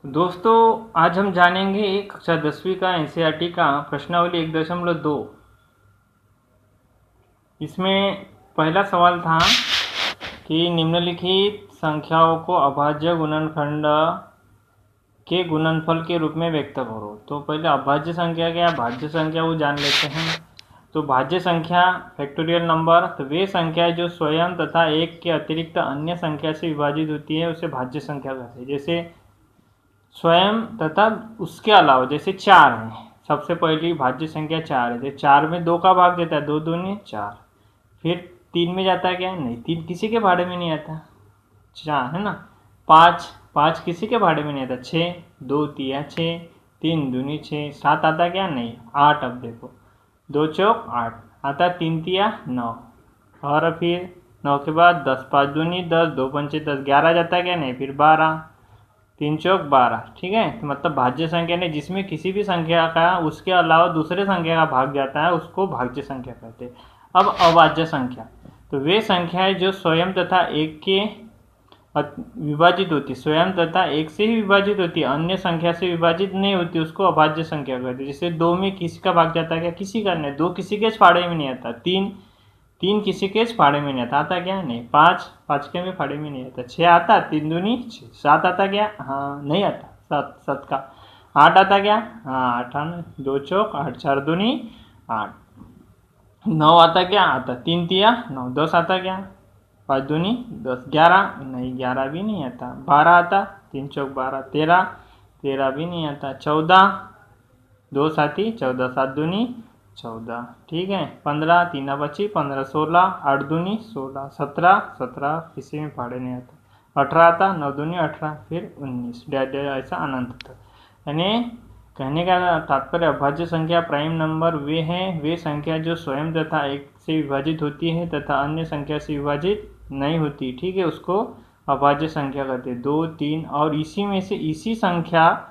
दोस्तों, आज हम जानेंगे कक्षा 10वीं का एनसीईआरटी का प्रश्नावली 1.2। इसमें पहला सवाल था कि निम्नलिखित संख्याओं को अभाज्य गुणनखंड के गुणनफल के रूप में व्यक्त करो। तो पहले अभाज्य संख्या क्या, भाज्य संख्या वो जान लेते हैं। तो भाज्य संख्या फैक्टोरियल नंबर, तो वे संख्या जो स्वयं तथा एक के अतिरिक्त अन्य संख्या से विभाजित होती है उसे भाज्य संख्या कहते हैं। जैसे स्वयं तथा उसके अलावा, जैसे 4 है, सबसे पहली भाज्य संख्या 4 है, तो 4 में 2 का भाग देता है, 2 दूनी 4। फिर 3 में जाता है क्या, नहीं, 3 किसी के भाड़े में नहीं आता, 4 है ना। 5 किसी के भाड़े में नहीं आता, 6 2 तिया 6, 3 दूनी 6, 7 आता क्या, नहीं, 8। अब देखो 2 चौक 8 आता, 3 तिया 9, और फिर 9 के बाद 10, 5 दूनी 10, 2 पंचे 10, 11 जाता क्या, नहीं, फिर 12, 3 चौक 12। ठीक है, तो मतलब भाज्य संख्या ने जिसमें किसी भी संख्या का उसके अलावा दूसरे संख्या का भाग जाता है उसको भाज्य संख्या कहते हैं। अब अभाज्य संख्या, तो वे संख्याएं जो स्वयं तथा एक के विभाजित होती, स्वयं तथा एक से ही विभाजित होती, अन्य संख्या से विभाजित नहीं होती, उसको अभाज्य संख्या कहते हैं। जैसे 2 में किसी का भाग जाता है क्या, किसी का नहीं, 2 किसी के फाड़े में नहीं आता, 3 किसी के फाड़े में नहीं आता क्या, नहीं, 5 के में फाड़े में नहीं आता, 6 आता, 3 दूनी 6, 7 आता क्या, हाँ नहीं आता, 7 का, 8 आता क्या, हाँ 8 आना, 2 चौक 8, 4 दूनी 8, 9 आता क्या, आता 3 तिया 9, 10 आता क्या, 5 दूनी 10, 11 नहीं, 11 भी नहीं आता, 12 आता, 3 चौक 12, 13 भी नहीं आता, 14 2 साथी 14, 7 दूनी 14। ठीक है, 15 3 बची 15, 16 8 दूनी 16, 17 किसी में फाड़े नहीं आता, 18 आता, 9 दूनी 18, फिर 19, ऐसा अनंत तक। यानी कहने का तात्पर्य अभाज्य संख्या प्राइम नंबर वे संख्या जो स्वयं तथा एक से विभाजित होती है तथा अन्य संख्या से विभाजित नहीं होती। ठीक है, उसको अभाज्य संख्या कहते हैं। 2 3 और इसी में से इसी संख्या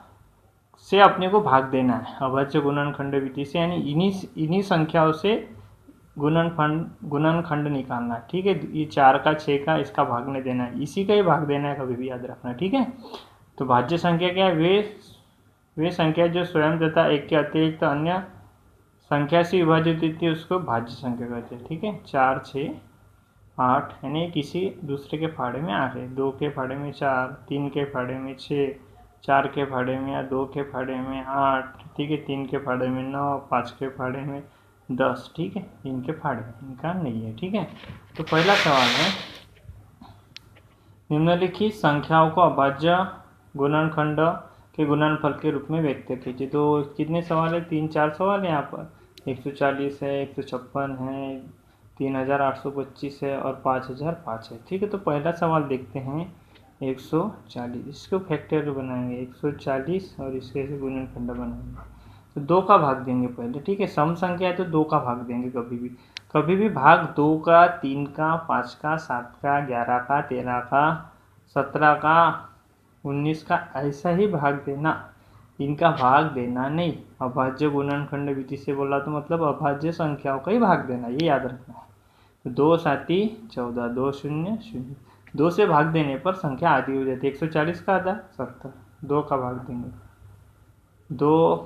से अपने को भाग देना है अभाज्य गुणनखंड विधि से, यानी इन्हीं संख्याओं से गुणनखंड निकालना है। ठीक है, ये 4 का 6 का इसका भाग नहीं देना है, इसी का ही भाग देना है, कभी भी याद रखना। ठीक है, तो भाज्य संख्या क्या है, वे संख्या जो स्वयं तथा एक के अतिरिक्त अन्य संख्या से विभाजित होती है उसको भाज्य संख्या कहते हैं। ठीक है, 4 6 8 यानी किसी दूसरे के फाड़े में 8 है, 2 के फाड़े में 4, 3 के फाड़े में 6, 4 के फाड़े में या 2 के फाड़े में 8। ठीक है, 3 के फाड़े में 9, 5 के फाड़े में 10। ठीक है, इनके फाड़े में इनका नहीं है। ठीक है, तो पहला सवाल है, निम्नलिखित संख्याओं को अभाज्य गुणनखंड के गुणनफल के रूप में व्यक्त कीजिए। तो कितने सवाल है, 3-4 सवाल है यहाँ पर। 140 है, 156 है, 3825 है और 5005 है। ठीक है, तो पहला सवाल देखते हैं 140, इसको फैक्टर बनाएंगे 140 और इसके से गुणनखंड बनाएंगे, तो 2 का भाग देंगे पहले। ठीक है, सम संख्या है तो 2 का भाग देंगे, कभी भी भाग 2 का, 3 का, 5 का, 7 का, 11 का, 13 का, 17 का, 19 का, ऐसा ही भाग देना, इनका भाग देना नहीं। अभाज्य गुणनखंड विधि से बोला तो मतलब अभाज्य संख्याओं का ही भाग देना, ये याद रखना है। तो 2 साथी 14, 2 0 0, 2 से भाग देने पर संख्या आधी हो जाती है। 140 का आधा 70, 2 का भाग देंगे, 2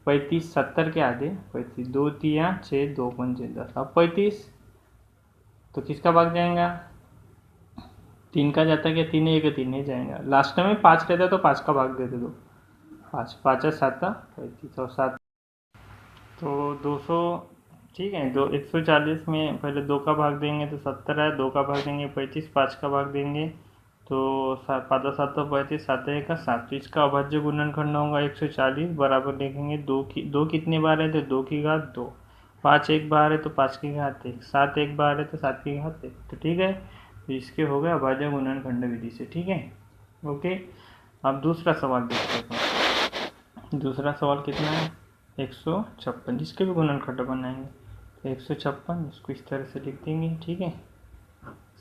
35 70 के आधे 35, 2 तिया 6, 2 पंचे 10, अब 35 तो किसका भाग जाएगा, 3 का जाता है क्या, 3 1 3 नहीं जाएगा, लास्ट में 5 रहता तो 5 का भाग देते, दो 5 5 7 35 और 7 तो 200। ठीक है, 140 में पहले 2 का भाग देंगे तो 70 है, 2 का भाग देंगे 35, 5 का भाग देंगे तो 5 7 तो 35, 7 1 का 7, तो इसका अभाज्य गुणनखंड होगा 140, बराबर लिखेंगे 2 कितने बार है तो 2 की घात 2, 5 एक बार है तो 5 की घात 1, 7 एक बार है तो 7 की घात 1। तो ठीक है, तो इसके हो गए अभाज्य गुणनखंड विधि से। ठीक है, ओके। अब दूसरा सवाल देखते हैं। दूसरा सवाल कितना है, 156, जिसके भी गुणनखंड बनाएंगे तो 156, इसको इस तरह से लिख देंगे। ठीक है,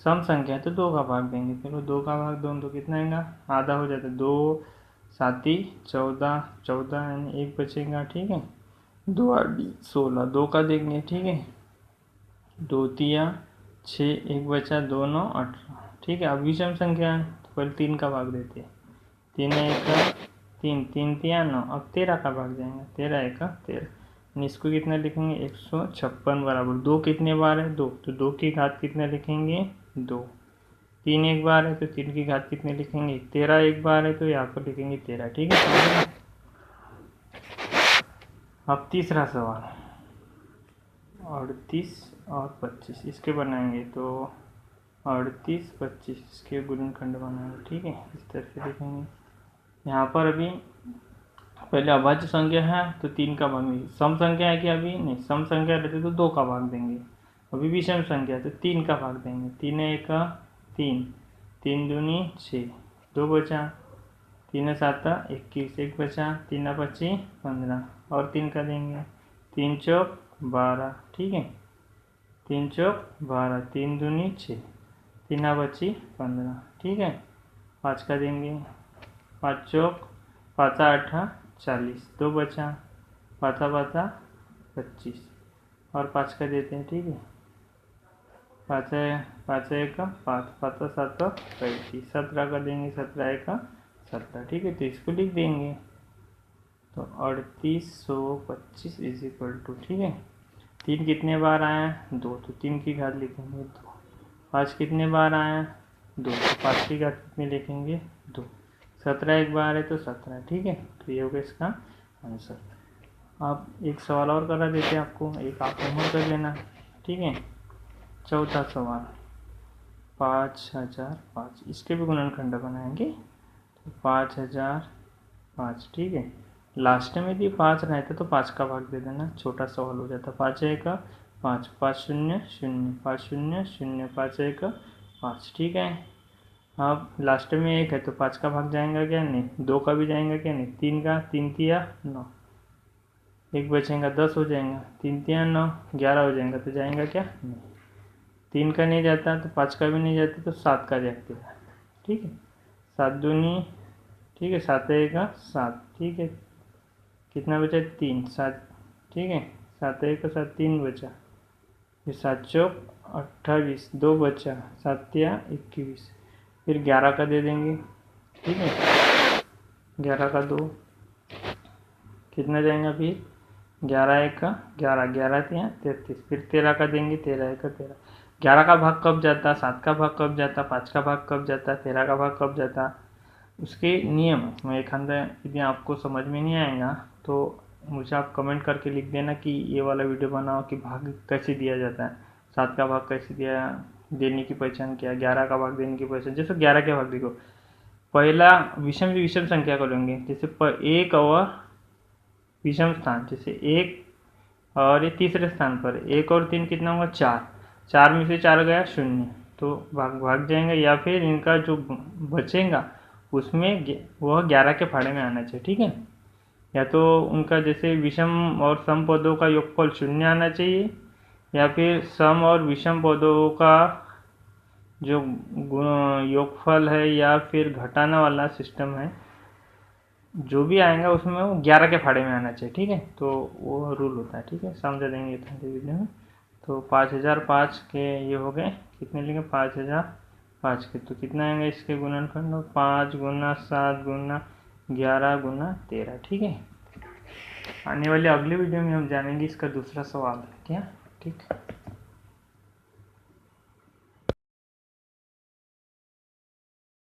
सम संख्या तो 2 का भाग देंगे, चलो 2 का भाग 2 तो कितना आएगा, आधा हो जाता है, 2 साथी 14 14 यानी 1 बचेगा। ठीक है, 2 8 16, 2 का देंगे। ठीक है, 2 तिया 6, 1 बचा, 2 9 18। ठीक है, अब विषम संख्या है तो पहले 3 का भाग देते हैं, 3 1 का 3 3 तिया 9, अब 13 का भाग जाएंगे, 13 एक 13। इसको कितना लिखेंगे 156 बराबर 2 कितने बार है 2, तो 2 की घात कितना लिखेंगे 2। 3 एक बार है तो 3 की घात कितने लिखेंगे 13 एक बार है तो यहाँ पर लिखेंगे 13। ठीक है। अब तीसरा सवाल 38 और 25 इसके बनाएंगे तो 38 25 इसके गुणनखंड बनाएंगे। ठीक है, इस तरह से लिखेंगे। यहाँ पर अभी पहले अभाज्य संख्या है तो 3 का भाग नहीं, सम संख्या है कि अभी नहीं, सम संख्या रहती तो 2 का भाग देंगे, अभी विषम संख्या तो 3 का भाग देंगे। 3 एक 3, 3 दूनी 6, 2 बचा, 3 7 21, 1 बचा, 3 25 15 और 3 का देंगे, 3 चौक 12। ठीक है, 3 चौक 12, 3 दूनी 6, 3 बची 15। ठीक है, 5 का देंगे, 5 चौक 5 8 40, 2 बचा, 5 25 और 5 का देते हैं। ठीक है, 5 एक 5, 5 7 35, 17 का देंगे, 17 एक 17। ठीक है, तो इसको लिख देंगे तो 3825 इज इक्वल टू, ठीक है 3 कितने बार आया 2, तो 3 की घात लिखेंगे 2। 5 कितने बार आया 2, तो 5 की घात कितने लिखेंगे 2। 17 एक बार है तो 17। ठीक है, तो ये होगा इसका आंसर। आप एक सवाल और करा देते हैं आपको, एक आप होमवर्क कर लेना। ठीक है, चौथा सवाल 5005, इसके भी गुणनखंड बनाएंगे तो 5005। ठीक है, लास्ट में यदि 5 रहता तो 5 का भाग दे देना, छोटा सवाल हो जाता। 5 एक 5, 5 0 0, 5 0 0, 5 एक 5। ठीक है, अब लास्ट में 1 है तो 5 का भाग जाएगा क्या नहीं, 2 का भी जाएगा क्या नहीं, 3 का, 3 तिया 9, 1 बचेगा 10 हो जाएगा, 3 तिया 9 11 हो जाएगा तो जाएगा क्या नहीं, 3 का नहीं जाता तो 5 का भी नहीं जाता तो 7 का जाएगा। ठीक है, 7 दूनी, ठीक है 7 एक 7। ठीक है, कितना बचा 3 7। ठीक है, 7 एक 7, 3 बचा, फिर 7 चौक 28, 2 बचा, 7 तिया 21, फिर 11 का दे देंगे। ठीक है, 11 का 2 कितना जाएगा, फिर 11 एक 11, 11 तिया 33, फिर 13 का देंगे, 13 एक 13। 11 का भाग कब जाता, 7 का भाग कब जाता, 5 का भाग कब जाता, 13 का भाग कब जाता, उसके नियम में एक यदि आपको समझ में नहीं आएगा तो मुझे आप कमेंट करके लिख देना कि ये वाला वीडियो बनाओ कि भाग कैसे दिया जाता है, 7 का भाग कैसे दिया देने की पहचान क्या, 11 का भाग देने की पहचान। जैसे 11 के भाग देखो, पहला विषम विषम संख्या को लेंगे, जैसे 1 और विषम स्थान, जैसे 1 और ये तीसरे स्थान पर 1 और 3 कितना होगा 4, 4 में से 4 गया 0 तो भाग जाएंगे, या फिर इनका जो बचेगा उसमें वह 11 के फाड़े में आना चाहिए। ठीक है, या तो उनका जैसे विषम और सम पदों का योगफल 0 आना चाहिए, या फिर सम और विषम पदों का जो योगफल है या फिर घटाना वाला सिस्टम है जो भी आएगा उसमें वो 11 के फाड़े में आना चाहिए। ठीक है, तो वो रूल होता है। ठीक है, समझा देंगे वीडियो में। तो 5005 के ये हो गए, कितने लेंगे 5005 के, तो कितना आएंगे इसके गुणनखंड 5 गुना 7 गुना 11 गुना 13। ठीक है, आने वाले अगले वीडियो में हम जानेंगे इसका दूसरा सवाल क्या। ठीक।